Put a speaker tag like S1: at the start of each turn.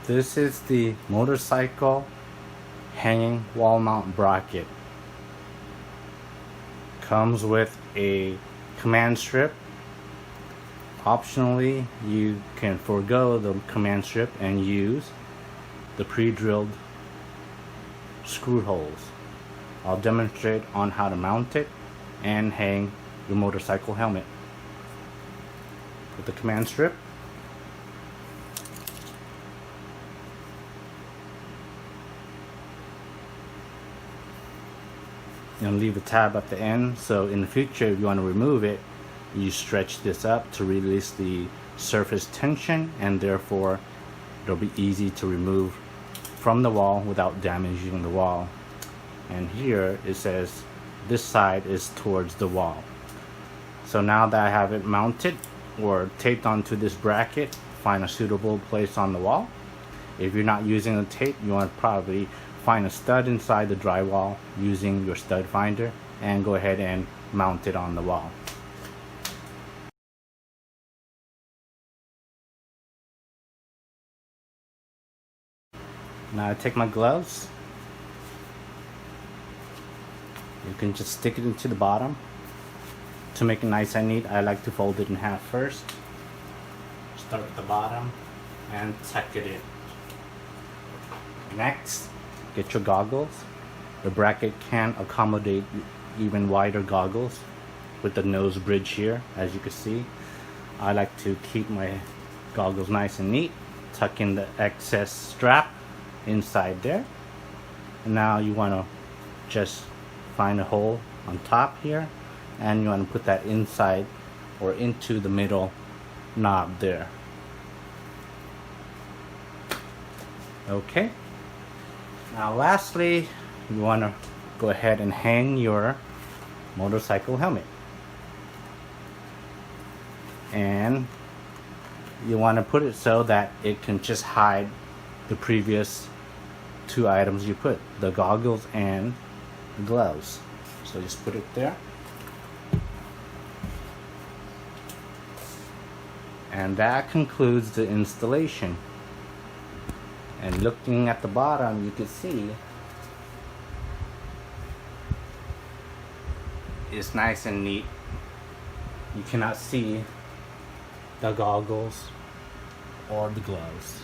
S1: This is the motorcycle hanging wall mount bracket. Comes with a command strip. Optionally, you can forego the command strip and use the pre-drilled screw holes. I'll demonstrate on how to mount it and hang your motorcycle helmet. With the command strip, you'll leave a tab at the end, so in the future if you want to remove it, you stretch this up to release the surface tension, and therefore it'll be easy to remove from the wall without damaging the wall. And here it says this side is towards the wall. So now that I have it mounted or taped onto this bracket, find a suitable place on the wall. If you're not using the tape, you want to probably find a stud inside the drywall using your stud finder and go ahead and mount it on the wall. Now I take my gloves. You can just stick it into the bottom. To make it nice and neat, I like to fold it in half first. Start at the bottom and tuck it in. Next, get your goggles. The bracket can accommodate even wider goggles with the nose bridge here, as you can see. I like to keep my goggles nice and neat. Tuck in the excess strap inside there. And now you want to just find a hole on top here, and you want to put that inside or into the middle knob there. Okay. Now lastly, you want to go ahead and hang your motorcycle helmet. And you want to put it so that it can just hide the previous two items you put, the goggles and the gloves. So just put it there. And that concludes the installation. And looking at the bottom, you can see it's nice and neat. You cannot see the goggles or the gloves.